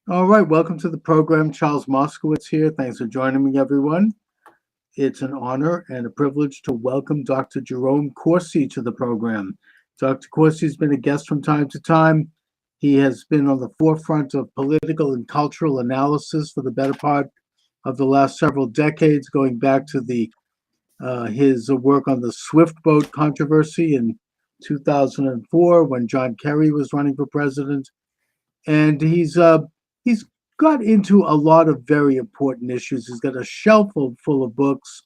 All right, welcome to the program. Charles Moscowitz here. Thanks for joining me, everyone. It's an honor and a privilege to welcome Dr. Jerome Corsi to the program. Dr. Corsi has been a guest from time to time. He has been on the forefront of political and cultural analysis for the better part of the last several decades, going back to the his work on the Swift boat controversy in 2004 when John Kerry was running for president, and he's got into a lot of very important issues. He's got a shelf full of books.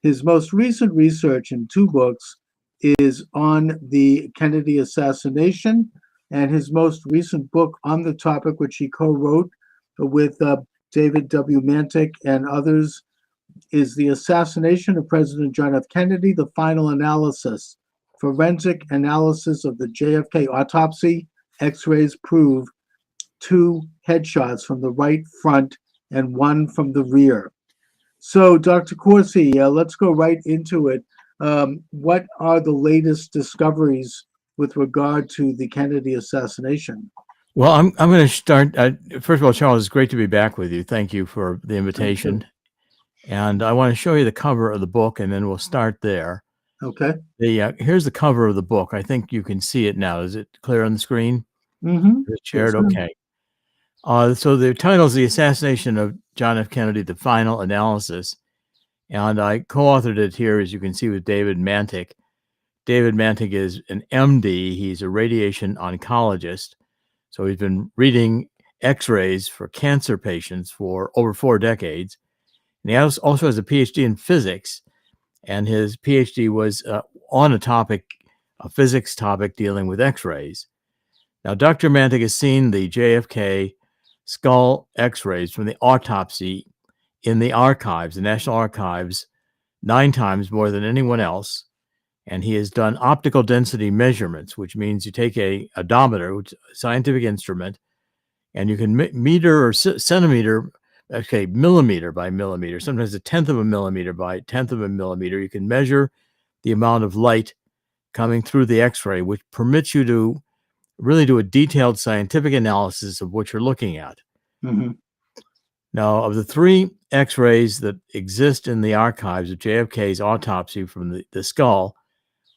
His most recent research in two books is on the Kennedy assassination, and his most recent book on the topic, which he co-wrote with David W. Mantic and others, is The Assassination of President John F. Kennedy, the Final Analysis. Forensic analysis of the JFK autopsy. X-rays prove two headshots from the right front and one from the rear. So, Dr. Corsi, let's go right into it. What are the latest discoveries with regard to the Kennedy assassination? Well, I'm going to start. First of all, Charles, it's great to be back with you. Thank you for the invitation. And I want to show you the cover of the book, and then we'll start there. Okay. Here's the cover of the book. I think you can see it now. Is it clear on the screen? Mm-hmm. Is it shared? Okay. So the title is The Assassination of John F. Kennedy, the Final Analysis. And I co-authored it here, as you can see, with David Mantic. David Mantic is an MD. He's a radiation oncologist. So he's been reading X-rays for cancer patients for over 4 decades. And he also has a PhD in physics. And his PhD was on a physics topic dealing with X-rays. Now, Dr. Mantic has seen the JFK skull X-rays from the autopsy in the archives, the National Archives, 9 times more than anyone else. And he has done optical density measurements, which means you take a odometer, which is a scientific instrument, and you can meter or centimeter, okay, millimeter by millimeter, sometimes a tenth of a millimeter by tenth of a millimeter. You can measure the amount of light coming through the X-ray, which permits you to really do a detailed scientific analysis of what you're looking at. Mm-hmm. Now, of the 3 X-rays that exist in the archives of JFK's autopsy from the skull,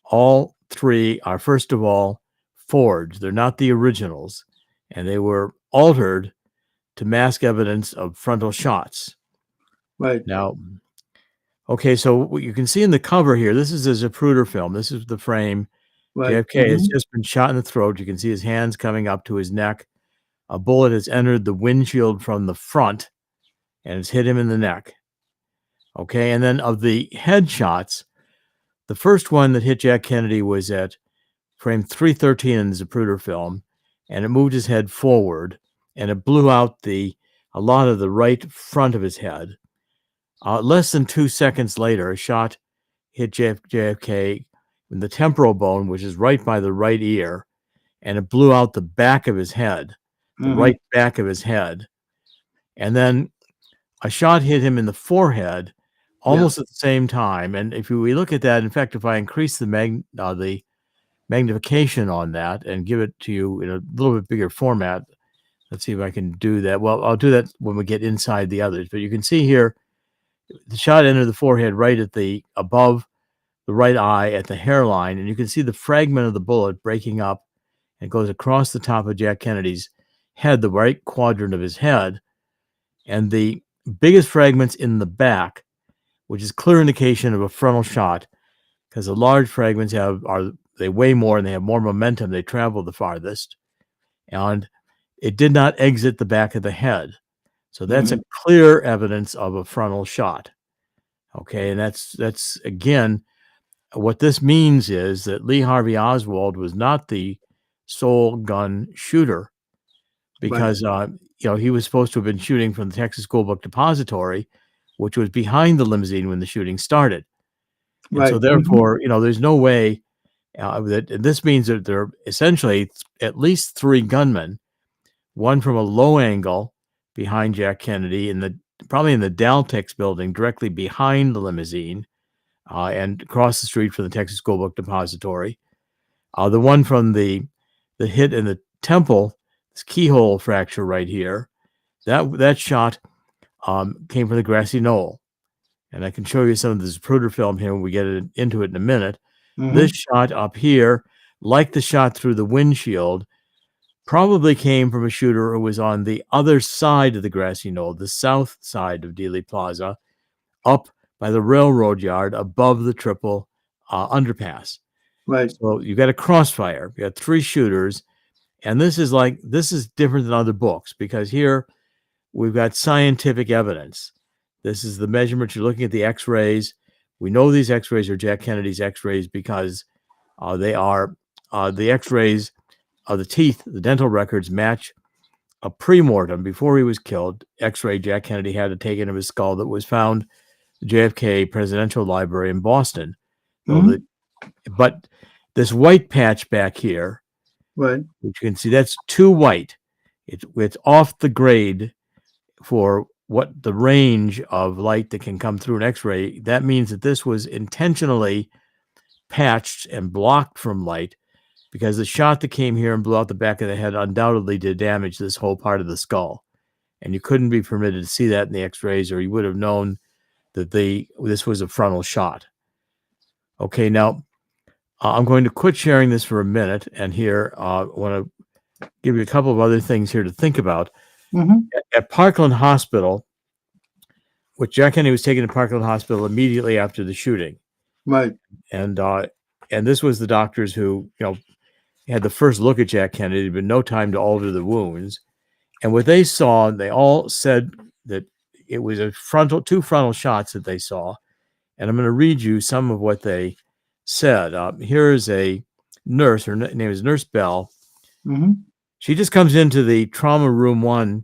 all 3 are, first of all, forged. They're not the originals, and they were altered to mask evidence of frontal shots. Right. Now, okay, so what you can see in the cover here, this is a Zapruder film. This is the frame. Right. JFK has just been shot in the throat. You can see his hands coming up to his neck. A bullet has entered the windshield from the front, and it's hit him in the neck. Okay, and then of the headshots, the first one that hit Jack Kennedy was at frame 313 in the Zapruder film, and it moved his head forward, and it blew out a lot of the right front of his head. Less than 2 seconds later, a shot hit JFK in the temporal bone, which is right by the right ear, and it blew out the back of his head, the right back of his head. And then a shot hit him in the forehead almost at the same time. And if we look at that, in fact, if I increase the magnification on that and give it to you in a little bit bigger format, let's see if I can do that. Well, I'll do that when we get inside the others. But you can see here, the shot entered the forehead right at above the right eye at the hairline, and you can see the fragment of the bullet breaking up and goes across the top of Jack Kennedy's head, the right quadrant of his head, and the biggest fragments in the back, which is clear indication of a frontal shot, because the large fragments they weigh more and they have more momentum. They travel the farthest, and it did not exit the back of the head. So that's a clear evidence of a frontal shot. Okay, and that's again, what this means is that Lee Harvey Oswald was not the sole gun shooter, because he was supposed to have been shooting from the Texas School Book Depository, which was behind the limousine when the shooting started. And so therefore, there's no way that this means that there are essentially at least 3 gunmen, one from a low angle behind Jack Kennedy probably in the Daltex building directly behind the limousine, and across the street from the Texas School Book Depository. The one from the hit in the temple, this keyhole fracture right here, that shot came from the grassy knoll. And I can show you some of the Zapruder film here when we get into it in a minute. This shot up here, like the shot through the windshield, probably came from a shooter who was on the other side of the grassy knoll, the south side of Dealey Plaza, up by the railroad yard above the triple underpass. Right. So you got a crossfire. You got 3 shooters. And this is different than other books because here we've got scientific evidence. This is the measurements. You're looking at the x-rays. We know these x-rays are Jack Kennedy's x-rays because they are the x-rays of the teeth. The dental records match a pre-mortem before he was killed x-ray Jack Kennedy had taken of his skull that was found at the JFK Presidential Library in Boston. But this white patch back here, right, which you can see, that's too white. It's off the grade for what the range of light that can come through an x-ray. That means that this was intentionally patched and blocked from light because the shot that came here and blew out the back of the head undoubtedly did damage this whole part of the skull. And you couldn't be permitted to see that in the x-rays, or you would have known that this was a frontal shot. Okay, now I'm going to quit sharing this for a minute, and here I want to give you a couple of other things here to think about. At Parkland Hospital, which Jack Kennedy was taken to Parkland Hospital immediately after the shooting. Right. And this was the doctors who, had the first look at Jack Kennedy. There'd been no time to alter the wounds. And what they saw, they all said that it was two frontal shots that they saw. And I'm going to read you some of what they said. Here is a nurse. Her name is Nurse Bell. She just comes into the trauma room 1,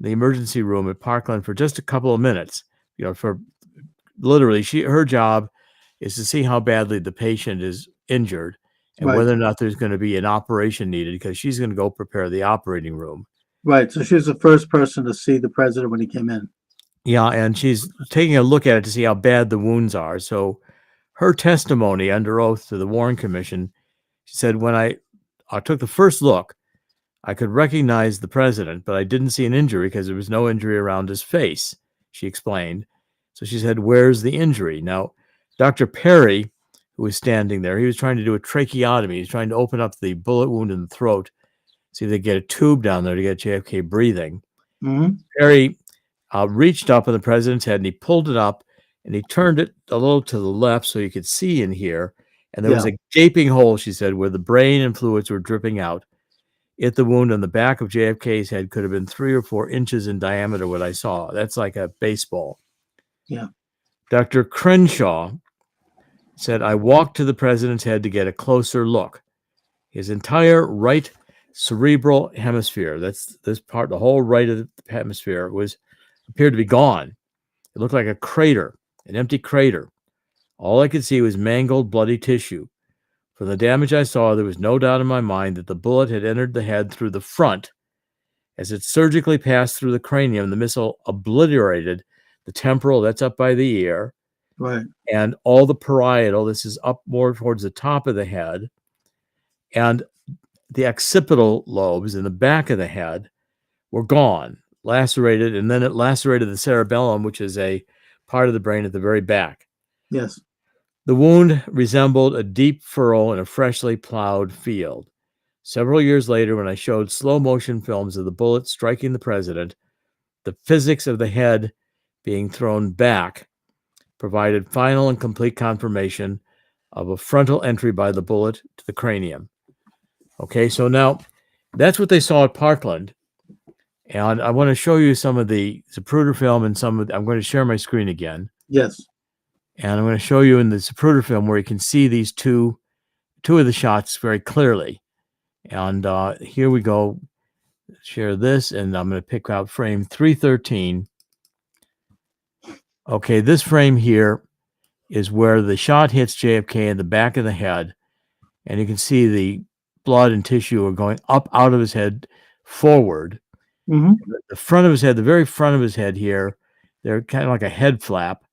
the emergency room at Parkland, for just a couple of minutes. For literally, her job is to see how badly the patient is injured and right, whether or not there's going to be an operation needed, because she's going to go prepare the operating room. Right. So she was the first person to see the president when he came in. Yeah, and she's taking a look at it to see how bad the wounds are. So her testimony under oath to the Warren Commission, she said, when I took the first look, I could recognize the president, but I didn't see an injury because there was no injury around his face, she explained. So she said, where's the injury? Now, Dr. Perry, who was standing there, he was trying to do a tracheotomy. He's trying to open up the bullet wound in the throat, see if they get a tube down there to get JFK breathing. Perry reached up on the president's head and he pulled it up and he turned it a little to the left so you could see in here. And there was a gaping hole, she said, where the brain and fluids were dripping out. If the wound on the back of JFK's head could have been 3 or 4 inches in diameter, what I saw. That's like a baseball. Yeah. Dr. Crenshaw said, I walked to the president's head to get a closer look. His entire right cerebral hemisphere, that's this part, the whole right of the hemisphere, appeared to be gone. It looked like a crater, an empty crater. All I could see was mangled, bloody tissue. From the damage I saw, there was no doubt in my mind that the bullet had entered the head through the front. As it surgically passed through the cranium, the missile obliterated the temporal, that's up by the ear, right, and all the parietal, this is up more towards the top of the head, and the occipital lobes in the back of the head were gone, lacerated, and then it lacerated the cerebellum, which is a part of the brain at the very back. Yes. The wound resembled a deep furrow in a freshly plowed field. Several years later, when I showed slow motion films of the bullet striking the president, the physics of the head being thrown back provided final and complete confirmation of a frontal entry by the bullet to the cranium. Okay, so now that's what they saw at Parkland. And I want to show you some of the Zapruder film and I'm going to share my screen again. Yes. And I'm going to show you in the Zapruder film where you can see these two of the shots very clearly. And here we go. Share this, and I'm going to pick out frame 313. Okay, this frame here is where the shot hits JFK in the back of the head. And you can see the blood and tissue are going up out of his head forward. The front of his head, the very front of his head here, they're kind of like a head flap.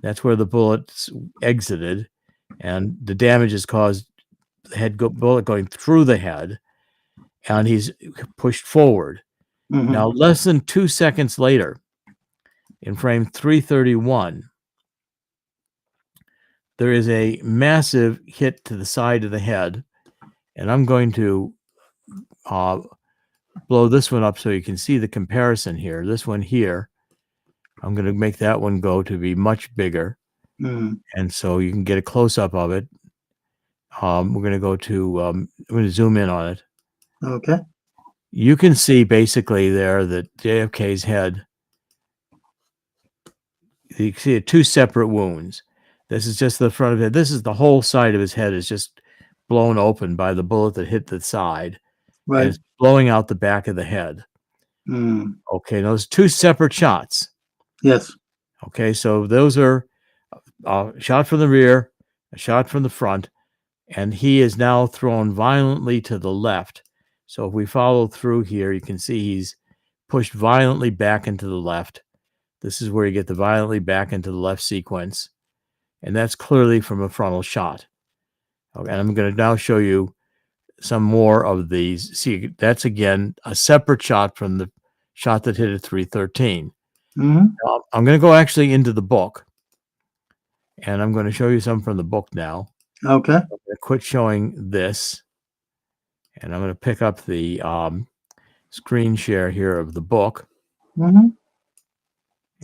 That's where the bullets exited, and the damage has caused the bullet going through the head, and he's pushed forward. Mhm. Now, less than 2 seconds later, in frame 331, there is a massive hit to the side of the head, and I'm going to blow this one up so you can see the comparison here. This one here, I'm going to make that one go to be much bigger, Mhm. and so you can get a close-up of it. We're going to go to, I'm going to zoom in on it. Okay. You can see basically there that JFK's head, you can see two separate wounds. This is just the front of it. This is the whole side of his head is just blown open by the bullet that hit the side, and Right. it's blowing out the back of the head. Mm. Okay, those two separate shots. Yes. Okay, so those are a shot from the rear, a shot from the front, and he is now thrown violently to the left. So if we follow through here, you can see he's pushed violently back into the left. This is where you get the violently back into the left sequence. And that's clearly from a frontal shot. Okay, and I'm going to now show you some more of these. See, that's again a separate shot from the shot that hit at 313. Mhm. Now, I'm going to go actually into the book, and I'm going to show you some from the book now. Okay. I'm going to quit showing this, and I'm going to pick up the screen share here of the book, Mhm.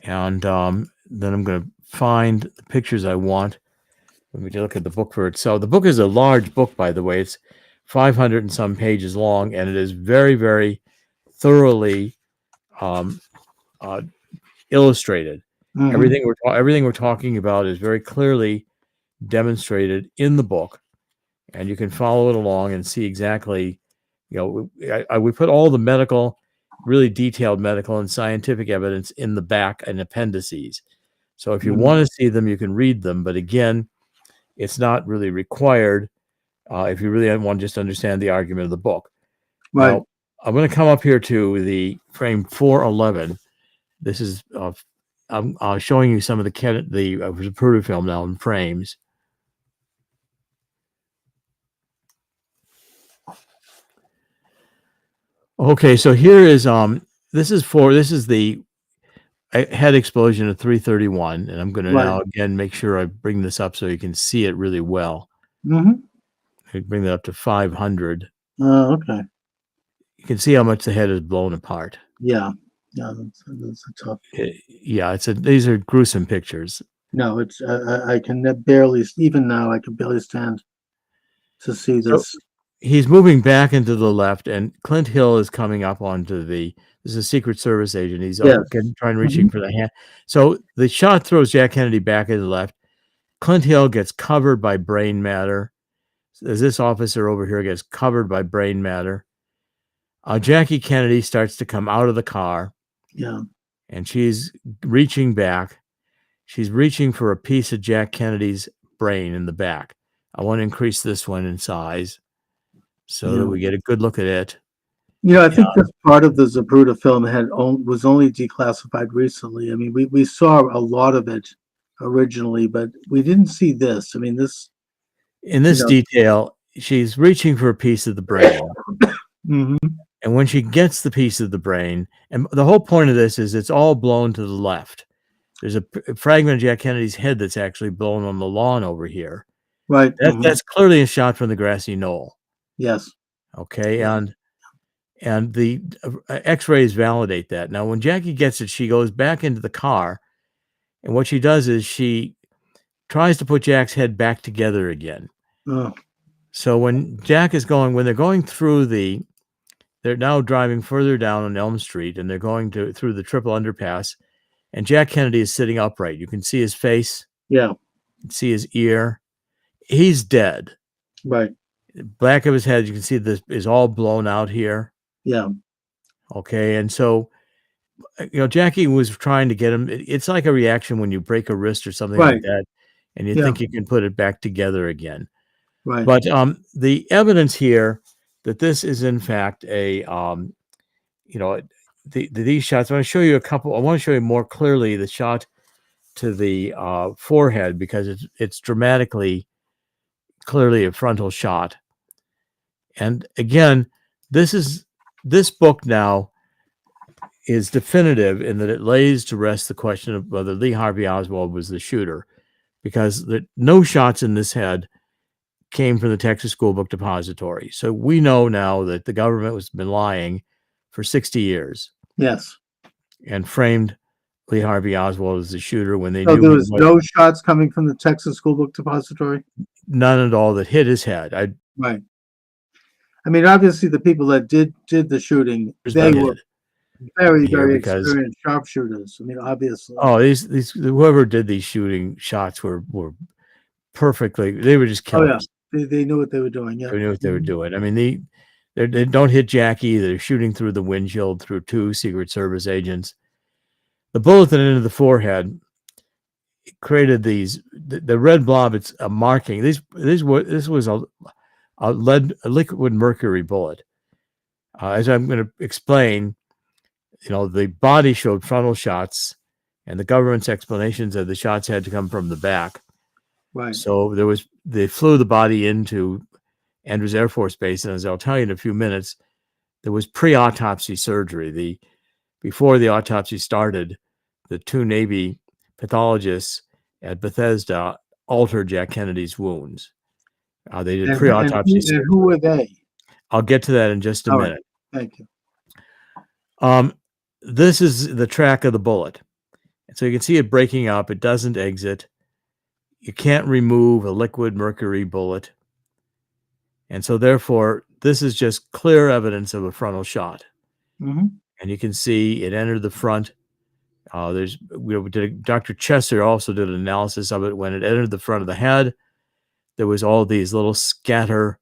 and then I'm going to find the pictures I want. Let me look at the book for itself. The book is a large book, by the way. It's 500 and some pages long, and it is very, very thoroughly illustrated. Mhm. Everything we're talking about is very clearly demonstrated in the book, and you can follow it along and see exactly. We put all the medical, really detailed medical and scientific evidence in the back and appendices. So if you Mhm. want to see them, you can read them. But again, it's not really required if you really want to just understand the argument of the book. Right. Now, I'm going to come up here to the frame 411. This is I'm showing you some of the Zapruder film now in frames. Okay, so here is this is the head explosion of 331, and I'm going to Right. now again make sure I bring this up so you can see it really well. Mhm. I bring that up to 500. Okay. You can see how much the head is blown apart. Yeah. Yeah. That's a tough. Yeah, these are gruesome pictures. No, it's I can barely even now I can barely stand to see So this. he's moving back into the left, and Clint Hill is coming up onto the. This is a Secret Service agent. He's Yes. reaching Mhm. for the hand. So the shot throws Jack Kennedy back into the left. Clint Hill gets covered by brain matter. As this officer over here gets covered by brain matter, Jackie Kennedy starts to come out of the car, Yeah. and she's reaching back. She's reaching for a piece of Jack Kennedy's brain in the back. I want to increase this one in size so that Yeah. we get a good look at it. I think this part of the Zapruder film was only declassified recently. I mean, we saw a lot of it originally, but we didn't see this. I mean, this. In this detail, she's reaching for a piece of the brain. Mhm. And when she gets the piece of the brain, and the whole point of this is it's all blown to the left. There's a fragment of Jack Kennedy's head that's actually blown on the lawn over here. Right. Mhm. That's clearly a shot from the grassy knoll. Yes. Okay, Yeah. and the X-rays validate that. Now, when Jackie gets it, she goes back into the car, and what she does is she tries to put Jack's head back together again. Oh. So when they're going through they're now driving further down on Elm Street, and they're going through the triple underpass, and Jack Kennedy is sitting upright. You can see his face. Yeah. You can see his ear. He's dead. Right. Back of his head, you can see this is all blown out here. Yeah. Okay, and so Jackie was trying to get him. It's like a reaction when you break a wrist or something like Right. that, and you Yeah. think you can put it back together again. Right. But the evidence here that this is in fact a these shots. I want to show you a couple. I want to show you more clearly the shot to the forehead because it's dramatically clearly a frontal shot. And again, this book now is definitive in that it lays to rest the question of whether Lee Harvey Oswald was the shooter, because no shots in this head came from the Texas School Book Depository. So we know now that the government has been lying for 60 years. Yes. And framed Lee Harvey Oswald as the shooter when they So knew there he was no shots coming from the Texas School Book Depository? None at all that hit his head. Right. I mean, obviously, the people that did the shooting, they were very, very experienced sharpshooters. I mean, obviously. Oh, these whoever did these shooting shots were perfectly. They were just killers. Oh, yeah. They knew what they were doing. Yeah. They knew what they were doing. I mean, they don't hit Jackie. They're shooting through the windshield through 2 Secret Service agents. The bullet that entered the forehead created the red blob. It's a marking. This was a liquid mercury bullet. As I'm going to explain, the body showed frontal shots, and the government's explanations that the shots had to come from the back. Right. So they flew the body into Andrews Air Force Base, and as I'll tell you in a few minutes, there was pre-autopsy surgery. Before the autopsy started, the 2 Navy pathologists at Bethesda altered Jack Kennedy's wounds. They did pre-autopsy surgery. And who were they? I'll get to that in just a minute. Right. Thank you. This is the track of the bullet. So you can see it breaking up. It doesn't exit. You can't remove a liquid mercury bullet. And so therefore, this is just clear evidence of a frontal shot. Mm-hmm. And you can see it entered the front. Dr. Chesser also did an analysis of it. When it entered the front of the head, there was all these little scatter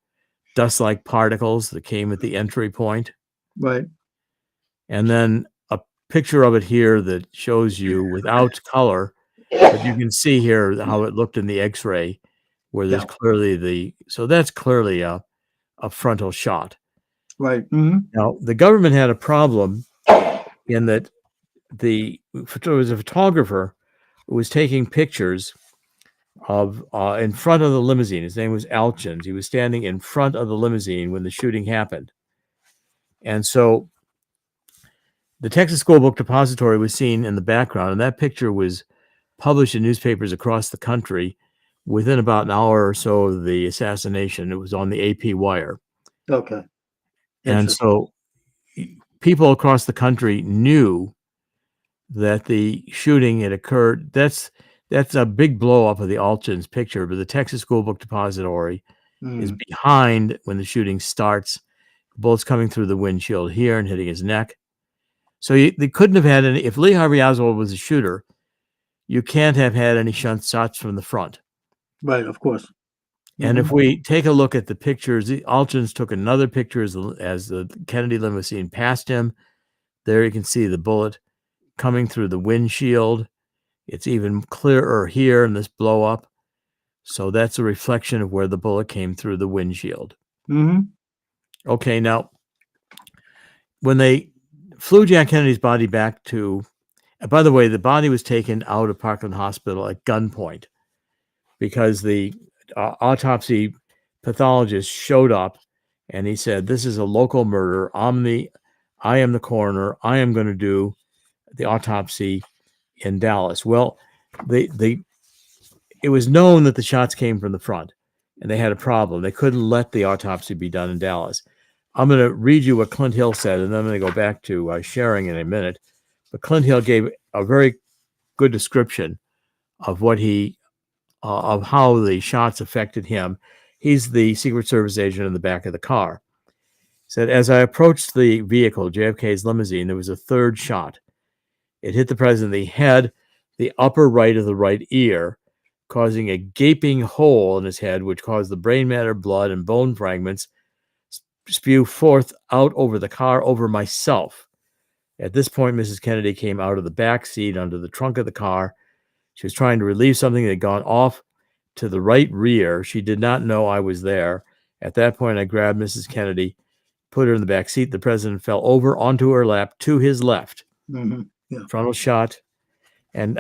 dust-like particles that came at the entry point. Right. And then a picture of it here that shows you without color, but you can see here how it looked in the X-ray, where there's clearly so that's clearly a frontal shot. Right. Mm-hmm. Now, the government had a problem in that there was a photographer who was taking pictures of in front of the limousine. His name was Alchins. He was standing in front of the limousine when the shooting happened. And so the Texas School Book Depository was seen in the background, and that picture was published in newspapers across the country within about an hour or so of the assassination. It was on the AP wire. Okay. And so people across the country knew that the shooting had occurred. That's a big blow up of the Alchins picture, but the Texas School Book Depository is behind when the shooting starts. The bullet's coming through the windshield here and hitting his neck. So they couldn't have had any. If Lee Harvey Oswald was a shooter, you can't have had any shots from the front. Right, of course. And if we take a look at the pictures, the Alchins took another picture as the Kennedy limousine passed him. There you can see the bullet coming through the windshield. It's even clearer here in this blow up. So that's a reflection of where the bullet came through the windshield. Mm-hmm. Okay, now, when they flew Jack Kennedy's body back to, by the way, the body was taken out of Parkland Hospital at gunpoint because the autopsy pathologist showed up and he said, "This is a local murder. I am the coroner. I am going to do the autopsy in Dallas." Well, it was known that the shots came from the front, and they had a problem. They couldn't let the autopsy be done in Dallas. I'm going to read you what Clint Hill said, and then I'm going to go back to sharing in a minute. But Clint Hill gave a very good description of of how the shots affected him. He's the Secret Service agent in the back of the car. He said, "As I approached the vehicle, JFK's limousine, there was a third shot. It hit the president in the head, the upper right of the right ear, causing a gaping hole in his head, which caused the brain matter, blood, and bone fragments spew forth out over the car, over myself. At this point, Mrs. Kennedy came out of the back seat under the trunk of the car. She was trying to relieve something that had gone off to the right rear. She did not know I was there. At that point, I grabbed Mrs. Kennedy, put her in the back seat. The president fell over onto her lap to his left." Mm-hmm. Yeah. Frontal shot. And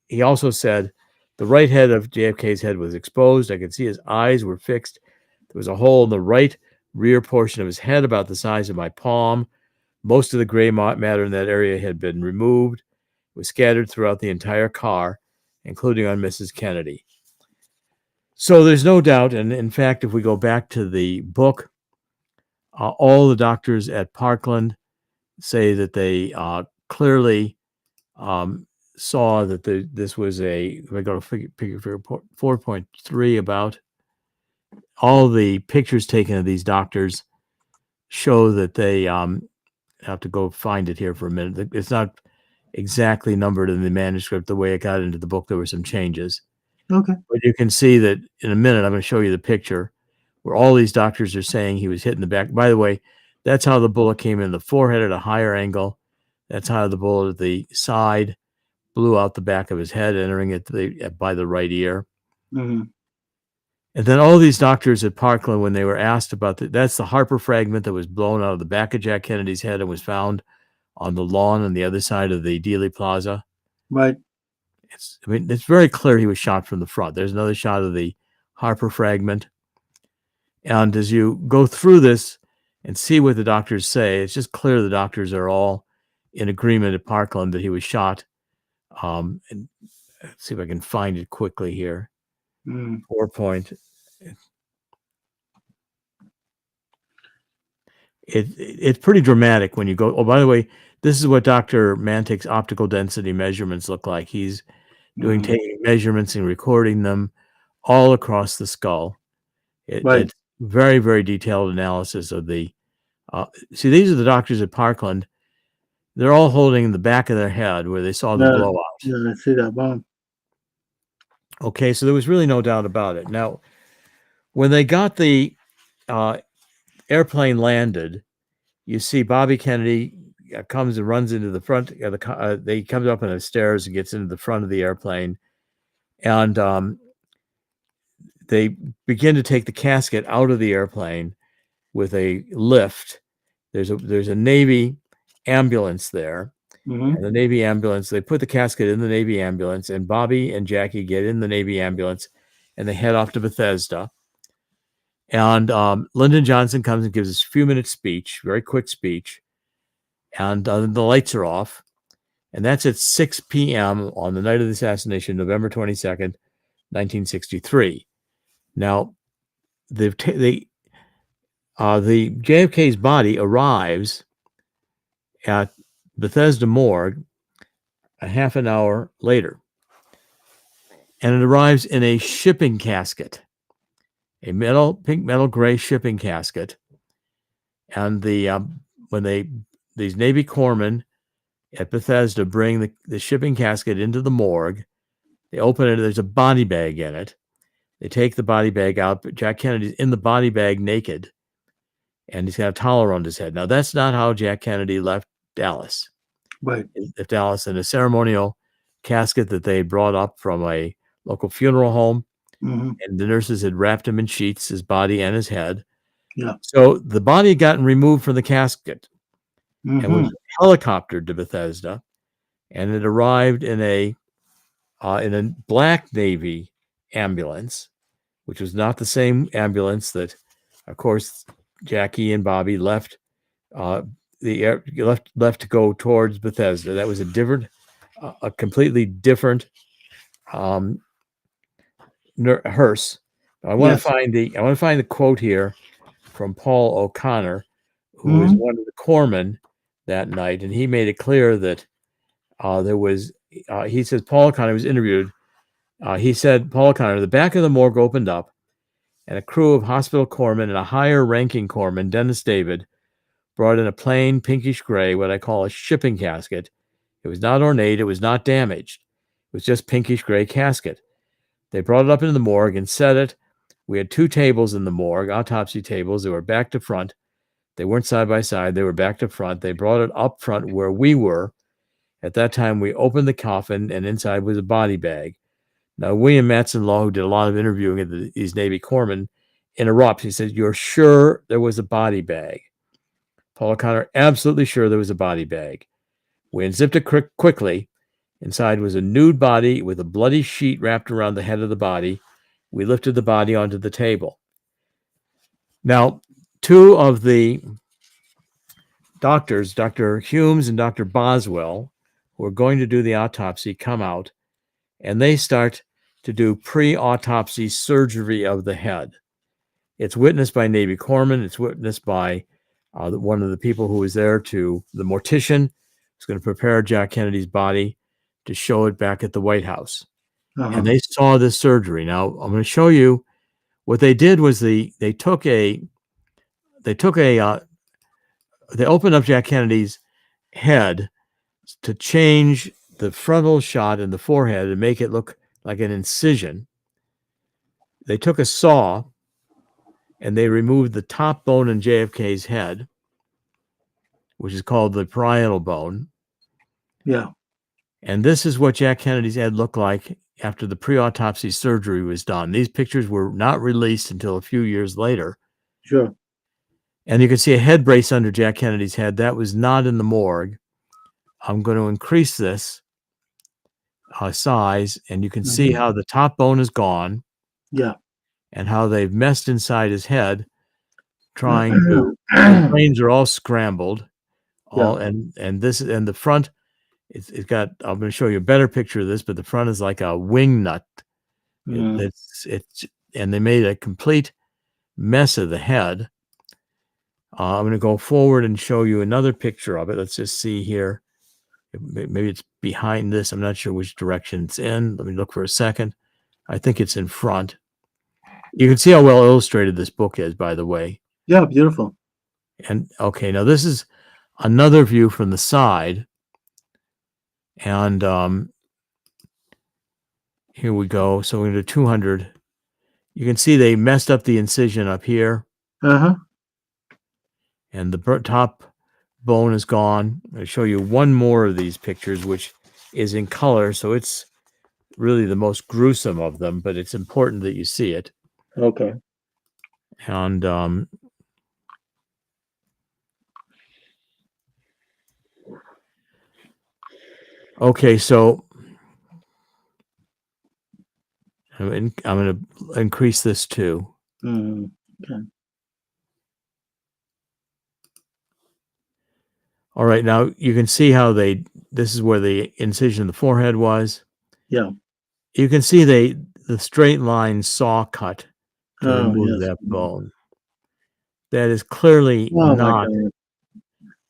he also said the right head of JFK's head was exposed. I could see his eyes were fixed. There was a hole in the right rear portion of his head about the size of my palm. Most of the gray matter in that area had been removed. It was scattered throughout the entire car, including on Mrs. Kennedy. So there's no doubt, and in fact, if we go back to the book, all the doctors at Parkland say that they clearly saw that this was if I go to figure 4.3 about, all the pictures taken of these doctors show that they have to go find it here for a minute. It's not exactly numbered in the manuscript the way it got into the book. There were some changes. Okay. But you can see that in a minute, I'm going to show you the picture where all these doctors are saying he was hit in the back. By the way, that's how the bullet came in the forehead at a higher angle. That's how the bullet at the side blew out the back of his head, entering it by the right ear. Mm-hmm. And then all these doctors at Parkland, when they were asked about that's the Harper fragment that was blown out of the back of Jack Kennedy's head and was found on the lawn on the other side of the Dealey Plaza. Right. It's very clear he was shot from the front. There's another shot of the Harper fragment. And as you go through this and see what the doctors say, it's just clear the doctors are all in agreement at Parkland that he was shot. And let's see if I can find it quickly here. 4 point. It's pretty dramatic when you go. Oh, by the way, this is what Dr. Mantik's optical density measurements look like. He's taking measurements and recording them all across the skull. It's very, very detailed analysis of the. See, these are the doctors at Parkland. They're all holding the back of their head where they saw the blowout. Yeah, I see that bomb. Okay, so there was really no doubt about it. Now, when they got the airplane landed, you see Bobby Kennedy comes and runs into the front. They comes up on the stairs and gets into the front of the airplane, and they begin to take the casket out of the airplane with a lift. There's a Navy ambulance there. And the Navy ambulance, they put the casket in the Navy ambulance, and Bobby and Jackie get in the Navy ambulance, and they head off to Bethesda. And Lyndon Johnson comes and gives a few minute speech, very quick speech, and the lights are off. And that's at 6 p.m. on the night of the assassination, November 22nd, 1963. Now, the JFK's body arrives at Bethesda morgue a half an hour later, and it arrives in a shipping casket, a pink metal gray shipping casket. And these Navy corpsmen at Bethesda bring the shipping casket into the morgue, they open it. There's a body bag in it. They take the body bag out, but Jack Kennedy's in the body bag naked, and he's got a towel around his head. Now, that's not how Jack Kennedy left Dallas. Right. Left Dallas in a ceremonial casket that they had brought up from a local funeral home, and the nurses had wrapped him in sheets, his body and his head. Yeah. So the body had gotten removed from the casket and was helicoptered to Bethesda, and it arrived in a black Navy ambulance, which was not the same ambulance that, of course, Jackie and Bobby left left to go towards Bethesda. That was a completely different hearse. I want to find the quote here from Paul O'Connor, who was one of the corpsmen that night, and he made it clear that there was. He says Paul O'Connor was interviewed. He said, Paul O'Connor, the back of the morgue opened up, and a crew of hospital corpsmen and a higher-ranking corpsman, Dennis David, brought in a plain pinkish gray, what I call a shipping casket. It was not ornate. It was not damaged. It was just pinkish gray casket. They brought it up into the morgue and set it. We had two tables in the morgue, autopsy tables. They were back to front. They weren't side by side. They were back to front. They brought it up front where we were. At that time, we opened the coffin, and inside was a body bag. Now, William Matson-Law, who did a lot of interviewing of these Navy corpsmen, interrupts. He says, "You're sure there was a body bag?" Paul O'Connor, absolutely sure there was a body bag. We unzipped it quickly. Inside was a nude body with a bloody sheet wrapped around the head of the body. We lifted the body onto the table. Now, two of the doctors, Dr. Humes and Dr. Boswell, who are going to do the autopsy, come out, and they start to do pre-autopsy surgery of the head. It's witnessed by Navy corpsmen. It's witnessed by one of the people who was there, the mortician who's going to prepare Jack Kennedy's body to show it back at the White House. And they saw this surgery. Now, I'm going to show you what they did was they opened up Jack Kennedy's head to change the frontal shot in the forehead and make it look like an incision. They took a saw and they removed the top bone in JFK's head, which is called the parietal bone. Yeah. And this is what Jack Kennedy's head looked like after the pre-autopsy surgery was done. These pictures were not released until a few years later. Sure. And you can see a head brace under Jack Kennedy's head. That was not in the morgue. I'm going to increase this size, and you can see how the top bone is gone. Yeah. And how they've messed inside his head, trying to. The brains are all scrambled. And the front. It's got. I'm going to show you a better picture of this, but the front is like a wing nut. And they made a complete mess of the head. I'm going to go forward and show you another picture of it. Let's just see here. Maybe it's behind this. I'm not sure which direction it's in. Let me look for a second. I think it's in front. You can see how well illustrated this book is, by the way. Yeah, beautiful. And okay, now this is another view from the side. And here we go. So we're going to do 200. You can see they messed up the incision up here. And the top bone is gone. I'll show you one more of these pictures, which is in color. So it's really the most gruesome of them, but it's important that you see it. Okay. And okay, so I'm going to increase this too. Okay. All right, now you can see how this is where the incision in the forehead was. Yeah. You can see the straight line saw cut to remove that bone. That is clearly not.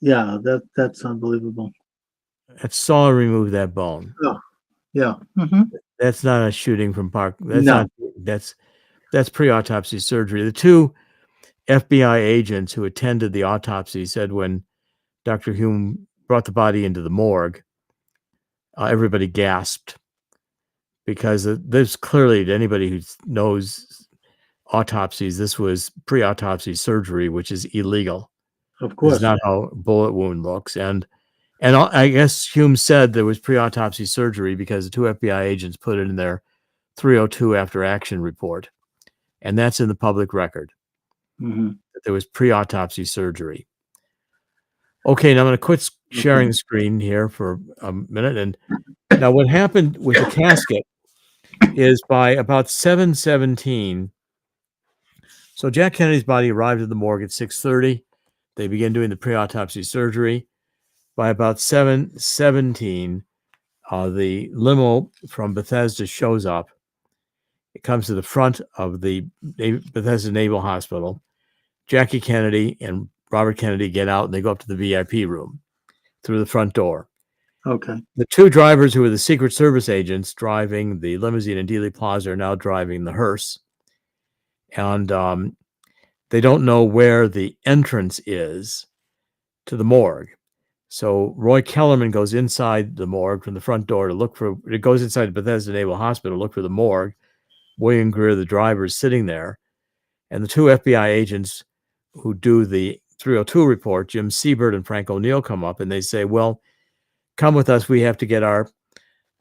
Yeah, that's unbelievable. That saw removed that bone. Oh, yeah. That's not a shooting from park. No. That's pre-autopsy surgery. The two FBI agents who attended the autopsy said when Dr. Hume brought the body into the morgue, everybody gasped because there's clearly, to anybody who knows autopsies, this was pre-autopsy surgery, which is illegal. Of course. It's not how a bullet wound looks. And I guess Hume said there was pre-autopsy surgery because the two FBI agents put it in their 302 after action report. And that's in the public record. That there was pre-autopsy surgery. Okay, now I'm going to quit sharing the screen here for a minute. And now what happened with the casket is by about 7:17. So Jack Kennedy's body arrived at the morgue at 6:30. They began doing the pre-autopsy surgery. By about 7:17, the limo from Bethesda shows up. It comes to the front of the Bethesda Naval Hospital. Jackie Kennedy and Robert Kennedy get out and they go up to the VIP room through the front door. Okay. The two drivers who were the Secret Service agents driving the limousine in Dealey Plaza are now driving the hearse. And they don't know where the entrance is to the morgue. So Roy Kellerman goes inside the morgue from the front door to look for, it goes inside the Bethesda Naval Hospital to look for the morgue. William Greer, the driver, is sitting there. And the two FBI agents who do the 302 report, Jim Siebert and Frank O'Neill, come up and they say, well, come with us. We have to get our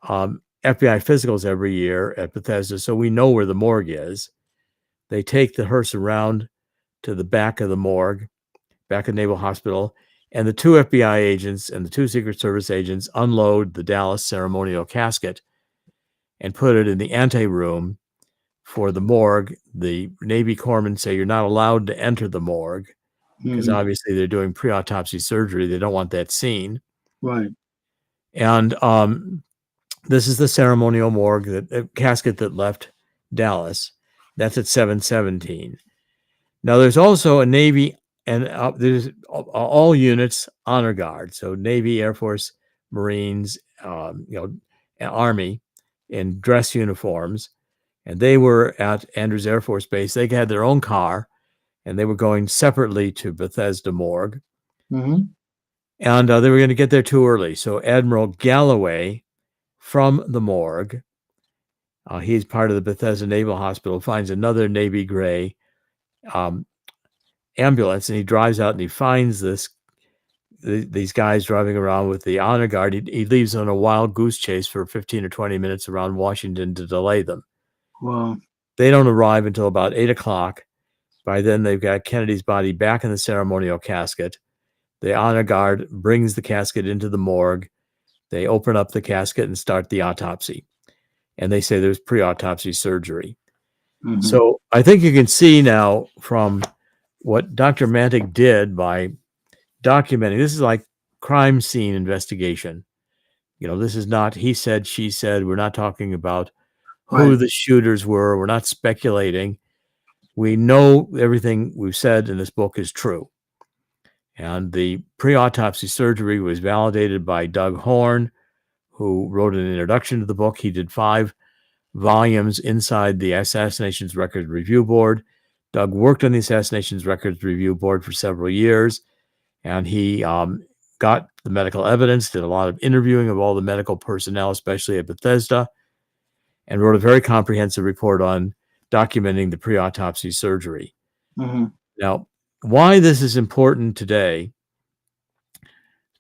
FBI physicals every year at Bethesda, so we know where the morgue is. They take the hearse around to the back of the morgue, back of Naval Hospital, and the two FBI agents and the two Secret Service agents unload the Dallas ceremonial casket and put it in the anteroom for the morgue. The Navy corpsmen say you're not allowed to enter the morgue. because Mhm. obviously they're doing pre-autopsy surgery. They don't want that seen. Right. And this is the ceremonial morgue, the casket that left Dallas. That's at 7:17. Now there's also a Navy and there's all units honor guard. So Navy, Air Force, Marines, Army in dress uniforms. And they were at Andrews Air Force Base. They had their own car and they were going separately to Bethesda morgue. Mhm. And they were going to get there too early. So Admiral Galloway from the morgue, he's part of the Bethesda Naval Hospital, finds another Navy gray ambulance, and he drives out and he finds these guys driving around with the honor guard. He leaves on a wild goose chase for 15 or 20 minutes around Washington to delay them. Wow. They don't arrive until about 8 o'clock. By then, they've got Kennedy's body back in the ceremonial casket. The honor guard brings the casket into the morgue. They open up the casket and start the autopsy. And they say there's pre-autopsy surgery. Mhm. So I think you can see now from what Dr. Mantic did by documenting, this is like crime scene investigation. This is not he said, she said. We're not talking about who Right. the shooters were. We're not speculating. We know everything we've said in this book is true. And the pre-autopsy surgery was validated by Doug Horn, who wrote an introduction to the book. He did 5 volumes inside the Assassinations Records Review Board. Doug worked on the Assassinations Records Review Board for several years, and he got the medical evidence, did a lot of interviewing of all the medical personnel, especially at Bethesda, and wrote a very comprehensive report on documenting the pre-autopsy surgery. Mhm. Now, why this is important today,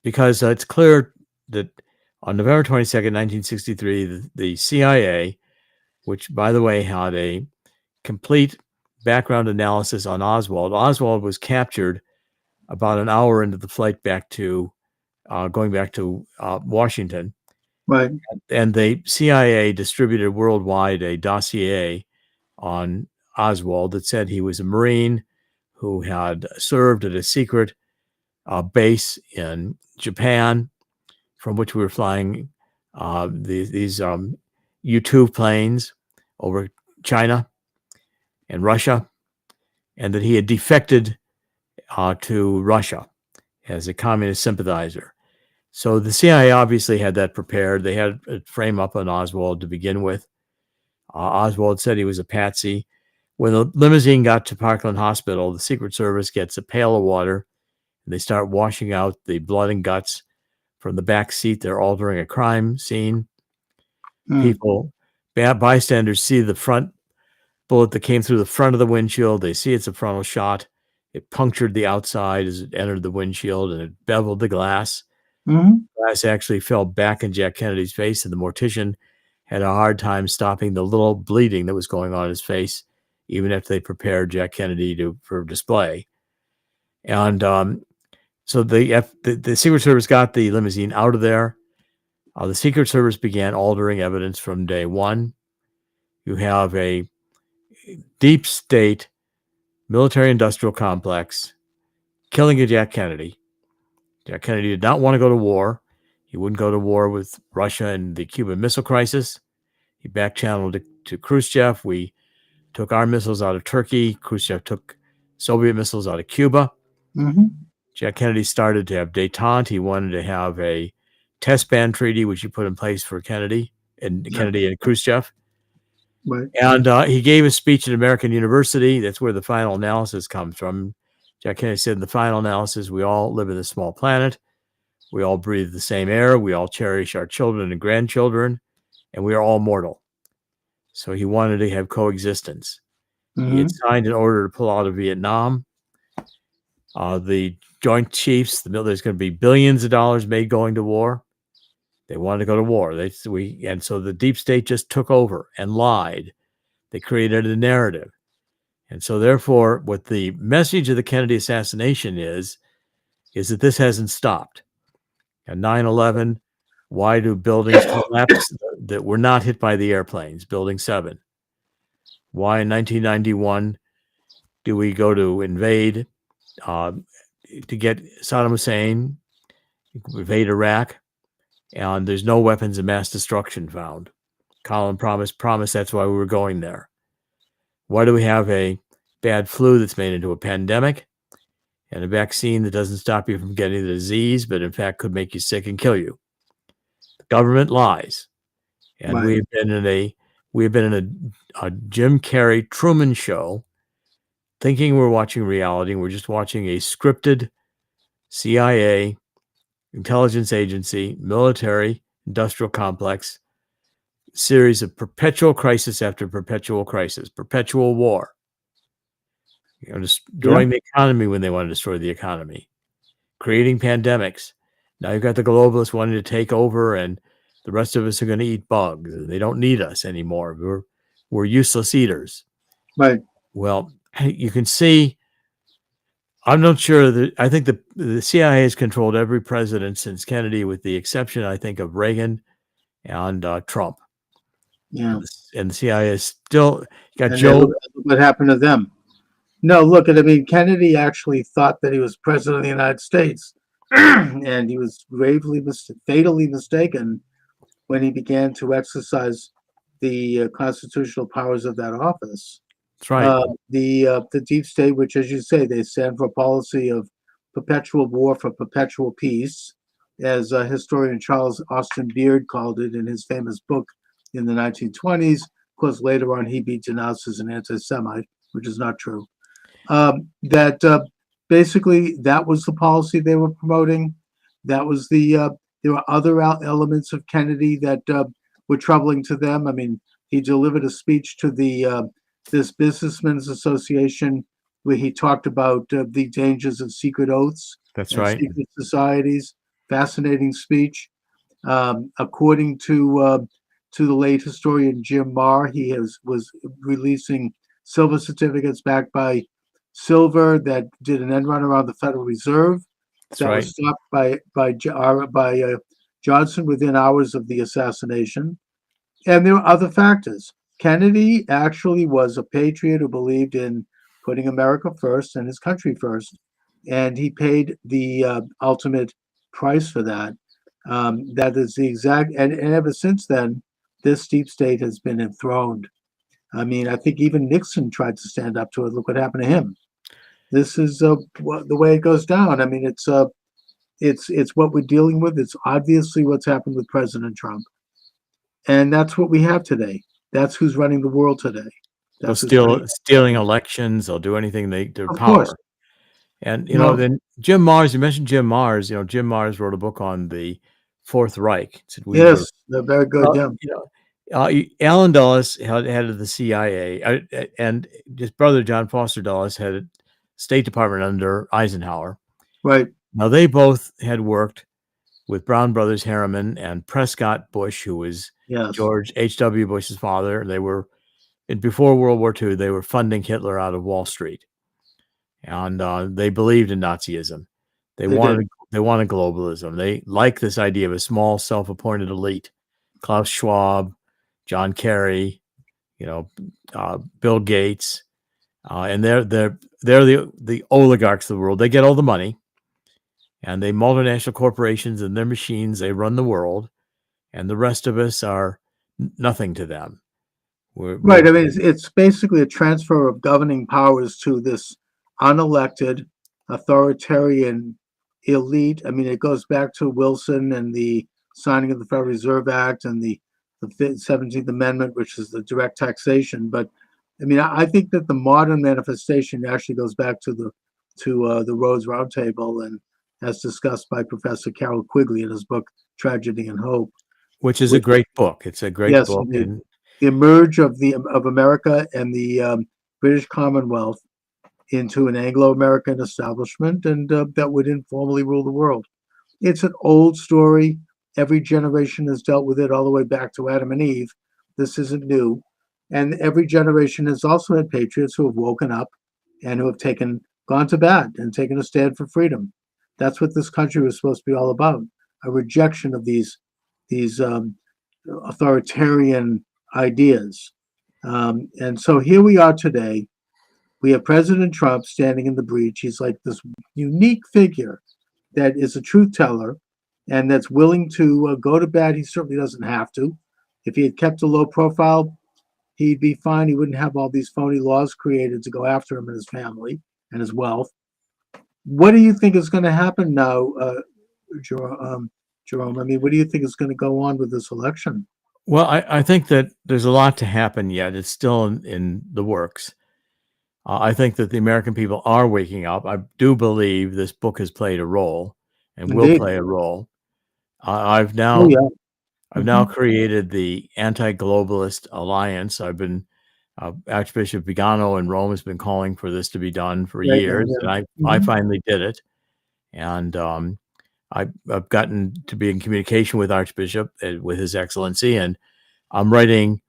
because it's clear that on November 22nd, 1963, the CIA, which, by the way, had a complete background analysis on Oswald. Oswald was captured about an hour into the flight going back to Washington. Right. And the CIA distributed worldwide a dossier on Oswald that said he was a Marine who had served at a secret base in Japan, from which we were flying these U-2 planes over China and Russia, and that he had defected to Russia as a communist sympathizer. So the CIA obviously had that prepared. They had a frame up on Oswald to begin with. Oswald said he was a patsy. When the limousine got to Parkland Hospital, the Secret Service gets a pail of water, and they start washing out the blood and guts from the back seat. They're altering a crime scene. People, bystanders, see the front bullet that came through the front of the windshield. They see it's a frontal shot. It punctured the outside as it entered the windshield, and it beveled the glass. Mhm. Glass actually fell back in Jack Kennedy's face, and the mortician had a hard time stopping the little bleeding that was going on in his face, even after they prepared Jack Kennedy for display. And so the Secret Service got the limousine out of there. The Secret Service began altering evidence from day one. You have a deep state military-industrial complex killing a Jack Kennedy. Jack Kennedy did not want to go to war. He wouldn't go to war with Russia and the Cuban Missile Crisis. He back-channeled to Khrushchev. We took our missiles out of Turkey. Khrushchev took Soviet missiles out of Cuba. Mhm. Jack Kennedy started to have détente. He wanted to have a test ban treaty, which he put in place for Kennedy and Khrushchev. Right. And he gave a speech at American University. That's where the final analysis comes from. Jack Kennedy said, in the final analysis, we all live in this small planet. We all breathe the same air. We all cherish our children and grandchildren, and we are all mortal. So he wanted to have coexistence. He had signed an order to pull out of Vietnam. The Joint Chiefs, there's going to be billions of dollars made going to war. They wanted to go to war. And so the deep state just took over and lied. They created a narrative. And so therefore, what the message of the Kennedy assassination is that this hasn't stopped. And 9/11, why do buildings collapse that were not hit by the airplanes? Building 7. Why in 1991 do we go to invade uh, to get Saddam Hussein, invade Iraq, and there's no weapons of mass destruction found. Colin promised that's why we were going there. Why do we have a bad flu that's made into a pandemic and a vaccine that doesn't stop you from getting the disease, but in fact could make you sick and kill you? The government lies. And Right. we've been in a Jim Carrey Truman Show, thinking we're watching reality. We're just watching a scripted CIA, intelligence agency, military, industrial complex series of perpetual crisis after perpetual crisis, perpetual war. Destroying the economy when they want to destroy the economy, creating pandemics. Now you've got the globalists wanting to take over, and the rest of us are going to eat bugs. They don't need us anymore. We're useless eaters. Right. Well, you can see. I'm not sure that I think the CIA has controlled every president since Kennedy, with the exception, I think, of Reagan and Trump. Yeah. And the CIA is still got And Joe. look what happened to them. No, look, I mean, Kennedy actually thought that he was president of the United States, and he was fatally mistaken when he began to exercise the constitutional powers of that office. That's right. The deep state, which, as you say, they stand for a policy of perpetual war for perpetual peace, as historian Charles Austin Beard called it in his famous book in the 1920s. Of course, later on, he'd be denounced as an anti-Semite, which is not true. Basically that was the policy they were promoting. That was there were other elements of Kennedy that were troubling to them. I mean, he delivered a speech to this businessmen's association where he talked about the dangers of secret oaths. That's and right. Secret societies. Fascinating speech. According to the late historian Jim Marr, he was releasing silver certificates backed by silver that did an end run around the Federal Reserve. That's that right. was stopped by Johnson within hours of the assassination. And there were other factors. Kennedy actually was a patriot who believed in putting America first and his country first, and he paid the ultimate price for that. That is the exact, and ever since then, this deep state has been enthroned. I mean, I think even Nixon tried to stand up to it. Look what happened to him. This is the way it goes down. I mean, it's what we're dealing with. It's obviously what's happened with President Trump, and that's what we have today. That's who's running the world today. They'll stealing elections. They'll do anything their power. Course. And then Jim Mars. You mentioned Jim Mars. Jim Mars wrote a book on the Fourth Reich. Yes, they're very good. Allen Dulles, head of the CIA, and his brother John Foster Dulles had a State Department under Eisenhower. Right. Now they both had worked with Brown Brothers Harriman and Prescott Bush, who was George H.W. Bush's father. They were, before World War II, they were funding Hitler out of Wall Street, and they believed in Nazism. They wanted globalism. They liked this idea of a small, self-appointed elite: Klaus Schwab, John Kerry, Bill Gates, and they're the oligarchs of the world. They get all the money, and they multinational corporations and their machines. They run the world, and the rest of us are nothing to them. Right. I mean, it's basically a transfer of governing powers to this unelected, authoritarian elite. I mean, it goes back to Wilson and the signing of the Federal Reserve Act and the 17th Amendment, which is the direct taxation. But I mean, I think that the modern manifestation actually goes back to the Rhodes Roundtable, and as discussed by Professor Carroll Quigley in his book Tragedy and Hope, which is a great book. It's a great book. The emerge of America and the British Commonwealth into an Anglo-American establishment, and that would informally rule the world. It's an old story. Every generation has dealt with it all the way back to Adam and Eve. This isn't new. And every generation has also had patriots who have woken up and who have gone to bat and taken a stand for freedom. That's what this country was supposed to be all about: a rejection of these authoritarian ideas. And so here we are today We have President Trump standing in the breach. He's like this unique figure that is a truth teller and that's willing to go to bat. He certainly doesn't have to. If he had kept a low profile, he'd be fine. He wouldn't have all these phony laws created to go after him and his family and his wealth. What do you think is going to happen now, Jerome? I mean, what do you think is going to go on with this election? Well, I think that there's a lot to happen yet. It's still in the works. I think that the American people are waking up. I do believe this book has played a role and will Indeed. play a role. I've now Oh, yeah. I've now created the Anti-Globalist Alliance. I've been Archbishop Vigano in Rome has been calling for this to be done for Right, years, yeah. and I finally did it. And I've gotten to be in communication with Archbishop, with His Excellency, and I'm writing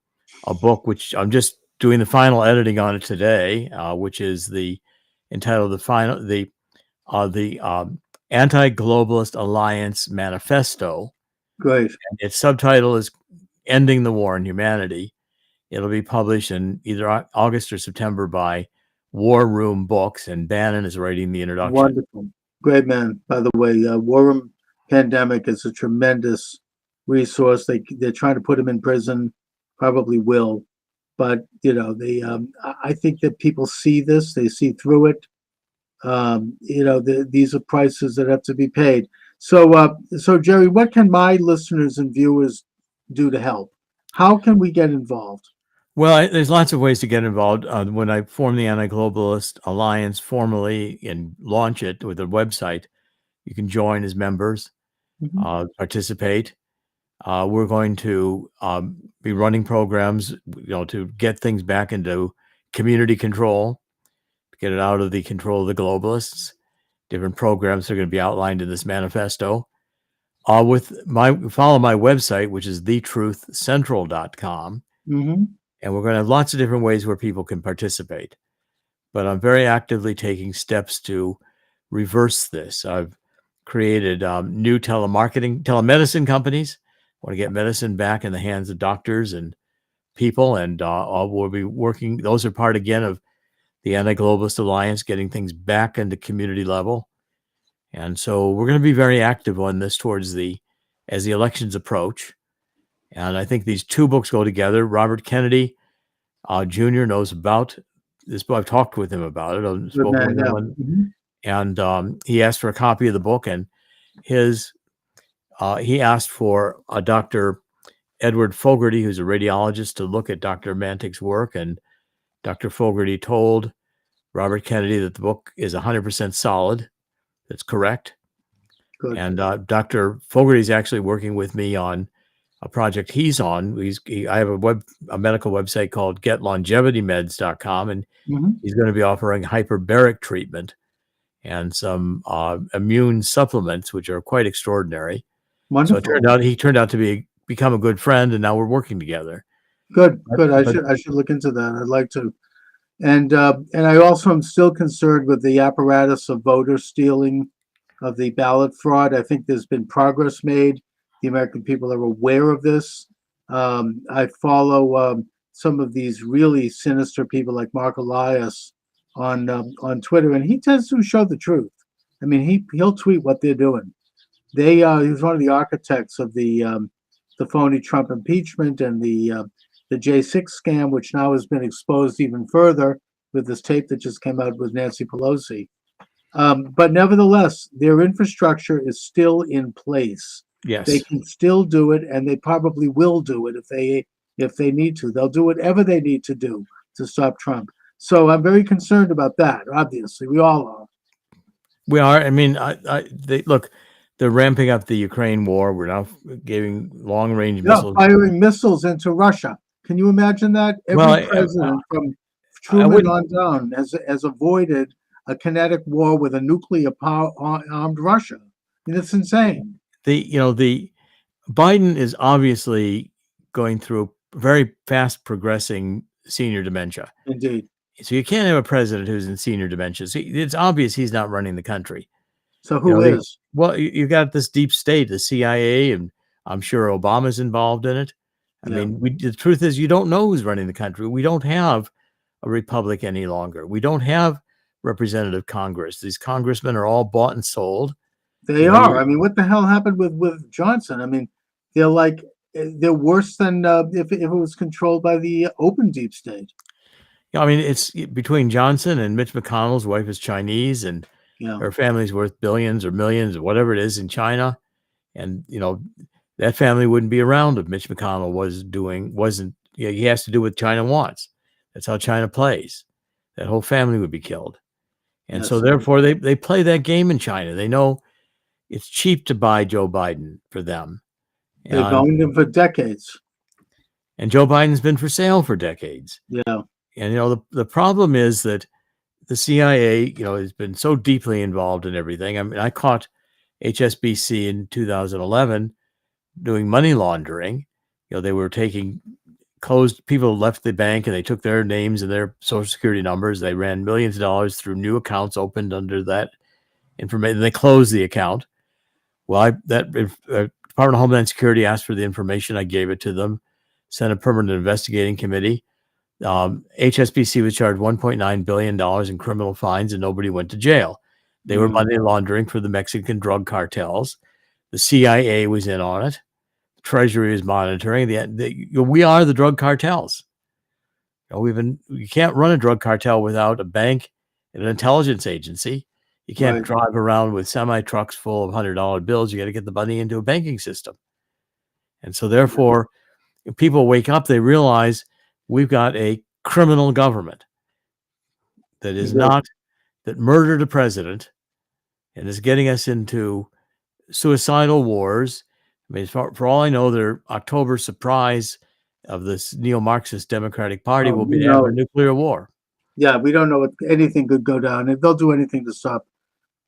a book which I'm just doing the final editing on it today, which is entitled the Anti-Globalist Alliance Manifesto. Great. And its subtitle is Ending the War on Humanity. It'll be published in either August or September by War Room Books, and Bannon is writing the introduction. Wonderful. Great man, by the way. War Room Pandemic is a tremendous resource. They're trying to put him in prison, probably will. But, I think that people see this. They see through it. These are prices that have to be paid. So Jerry, what can my listeners and viewers do to help? How can we get involved? Well, there's lots of ways to get involved. When I form the Anti-Globalist Alliance formally and launch it with a website, you can join as members, participate. We're going to be running programs, to get things back into community control, get it out of the control of the globalists. Different programs are going to be outlined in this manifesto. Follow my website, which is thetruthcentral.com. And we're going to have lots of different ways where people can participate. But I'm very actively taking steps to reverse this. I've created new telemedicine companies. I want to get medicine back in the hands of doctors and people. And we'll be working. Those are part, again, of the Anti-Globalist Alliance, getting things back into community level. And so we're going to be very active on this as the elections approach. And I think these two books go together. Robert Kennedy Jr. knows about this book. I've talked with him about it. I've spoken with him, and he asked for a copy of the book. And he asked for Dr. Edward Fogarty, who's a radiologist, to look at Dr. Mantik's work. And Dr. Fogarty told Robert Kennedy that the book is 100% solid. That's correct. Good. And Dr. Fogarty is actually working with me on a project he's on. I have a medical website called GetLongevityMeds.com, and he's going to be offering hyperbaric treatment and some immune supplements, which are quite extraordinary. Wonderful. So he turned out to become a good friend, and now we're working together. Good. I should look into that. I'd like to. And I also am still concerned with the apparatus of voter stealing, of the ballot fraud. I think there's been progress made. The American people are aware of this. I follow some of these really sinister people like Mark Elias on Twitter, and he tends to show the truth. I mean, he'll tweet what they're doing. He was one of the architects of the phony Trump impeachment and the J6 scam, which now has been exposed even further with this tape that just came out with Nancy Pelosi. But nevertheless, their infrastructure is still in place. Yes, they can still do it, and they probably will do it if they need to. They'll do whatever they need to do to stop Trump. So I'm very concerned about that. Obviously, we all are. We are. I mean, they're ramping up the Ukraine war. We're now giving long-range missiles, firing missiles into Russia. Can you imagine that? Every president from Truman on down has avoided a kinetic war with a nuclear armed Russia. I mean, it's insane. The Biden is obviously going through very fast progressing senior dementia. Indeed. So you can't have a president who's in senior dementia. So it's obvious he's not running the country. So who is? Well, you got this deep state, the CIA, and I'm sure Obama's involved in it. I mean, the truth is, you don't know who's running the country. We don't have a republic any longer. We don't have representative Congress. These congressmen are all bought and sold. They are. I mean, what the hell happened with Johnson? I mean, they're like they're worse than if it was controlled by the open deep state. I mean, it's between Johnson and Mitch McConnell's wife is Chinese, and her family's worth billions or millions or whatever it is in China. And, that family wouldn't be around if Mitch McConnell wasn't, he has to do what China wants. That's how China plays. That whole family would be killed. And so therefore they play that game in China. They know it's cheap to buy Joe Biden for them. They've owned him for decades. And Joe Biden's been for sale for decades. Yeah. And, the problem is that the CIA, has been so deeply involved in everything. I mean, I caught HSBC in 2011 doing money laundering. They were taking people left the bank and they took their names and their social security numbers. They ran millions of dollars through new accounts opened under that information. They closed the account. Well, Department of Homeland Security asked for the information. I gave it to them, sent a permanent investigating committee. HSBC was charged $1.9 billion in criminal fines and nobody went to jail. They were money laundering for the Mexican drug cartels. The CIA was in on it. The Treasury was monitoring. We are the drug cartels. You can't run a drug cartel without a bank and an intelligence agency. You can't drive around with semi-trucks full of $100 bills. You got to get the money into a banking system. And so therefore, if people wake up, they realize we've got a criminal government that murdered a president and is getting us into suicidal wars. I mean, for all I know, their October surprise of this neo-Marxist Democratic Party will be to have a nuclear war. Yeah, we don't know if anything could go down. If they'll do anything to stop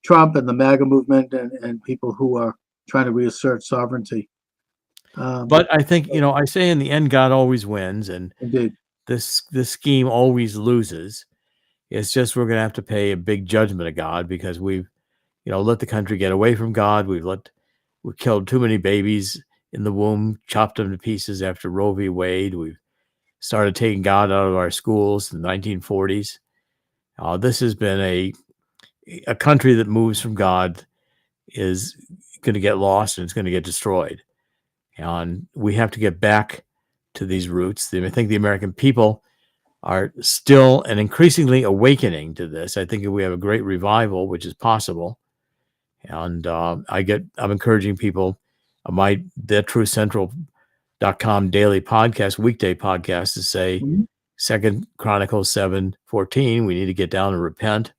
Trump and the MAGA movement and people who are trying to reassert sovereignty. But I think, I say in the end, God always wins, and indeed, this scheme always loses. It's just we're going to have to pay a big judgment of God because we've, let the country get away from God. We killed too many babies in the womb, chopped them to pieces after Roe v. Wade. We've started taking God out of our schools in the 1940s. This has been a country that moves from God is going to get lost and it's going to get destroyed. And we have to get back to these roots. I think the American people are still and increasingly awakening to this. I think if we have a great revival, which is possible, and I'm encouraging people, my TheTruthCentral.com daily podcast, weekday podcast, to say, 2 Chronicles 7:14, we need to get down and repent,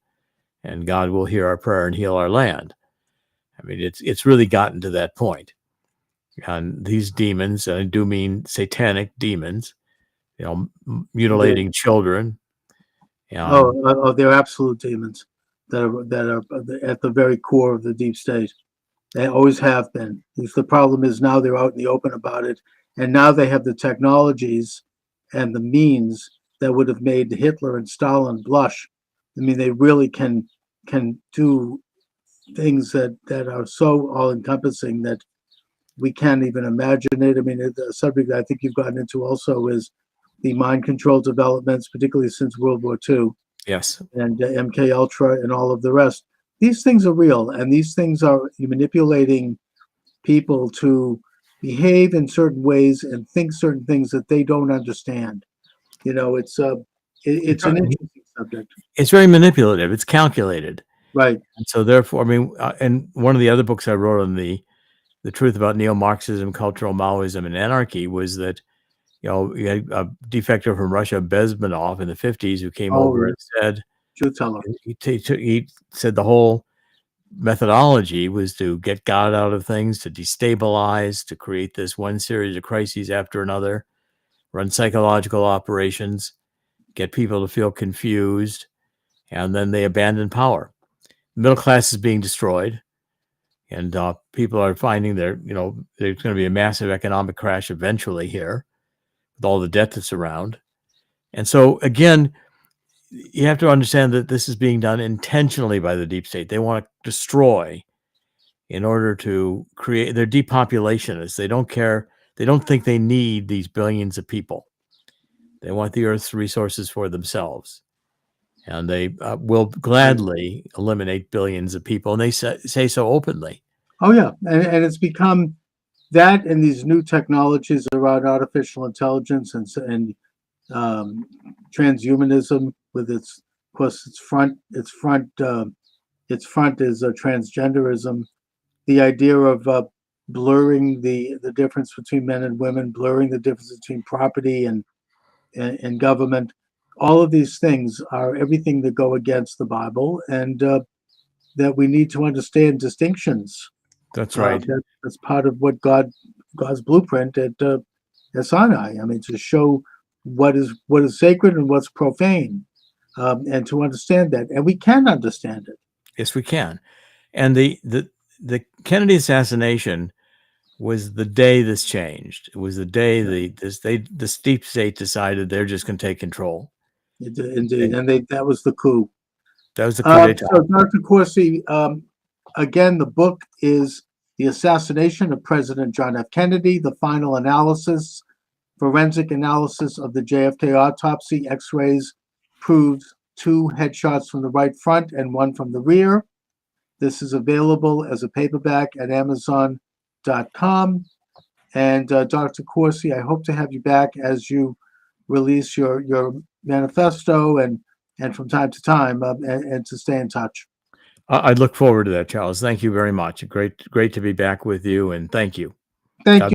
and God will hear our prayer and heal our land. I mean, it's really gotten to that point. And these demons, and I do mean satanic demons, mutilating children. They're absolute demons that are at the very core of the deep state. They always have been. The problem is now they're out in the open about it, and now they have the technologies and the means that would have made Hitler and Stalin blush. I mean, they really can do things that are so all-encompassing that we can't even imagine it. I mean, the subject I think you've gotten into also is the mind control developments, particularly since World War II. Yes. And MK Ultra and all of the rest. These things are real, and these things are manipulating people to behave in certain ways and think certain things that they don't understand. It's an interesting subject. It's very manipulative. It's calculated. Right. And so therefore, I mean, and one of the other books I wrote on the truth about neo-Marxism, cultural Maoism, and anarchy was that, you had a defector from Russia, Bezmenov, in the 50s, who came over and said, he said the whole methodology was to get God out of things, to destabilize, to create this one series of crises after another, run psychological operations, get people to feel confused, and then they abandon power. The middle class is being destroyed. And people are finding there's going to be a massive economic crash eventually here with all the debt that's around. And so, again, you have to understand that this is being done intentionally by the deep state. They want to destroy in order to create. They're depopulationists. They don't care. They don't think they need these billions of people. They want the Earth's resources for themselves. And they will gladly eliminate billions of people. And they say so openly. Oh, yeah. And it's become that, and these new technologies around artificial intelligence and transhumanism with its, of course, its front is transgenderism. The idea of blurring the difference between men and women, blurring the difference between property and government. All of these things are everything that go against the Bible, and that we need to understand distinctions. That's right. That's part of what God's blueprint at Sinai. I mean, to show what is sacred and what's profane, and to understand that, and we can understand it. Yes, we can. And the Kennedy assassination was the day this changed. It was the day the deep state decided they're just going to take control. Indeed, and that was the coup. That was the coup d'etat. So, Dr. Corsi, again, the book is The Assassination of President John F. Kennedy, the final analysis, forensic analysis of the JFK autopsy. X-rays proved 2 headshots from the right front and 1 from the rear. This is available as a paperback at Amazon.com. And Dr. Corsi, I hope to have you back as you release your manifesto and from time to time, and to stay in touch. I'd look forward to that, Charles. Thank you very much. Great to be back with you, and thank you. Thank you.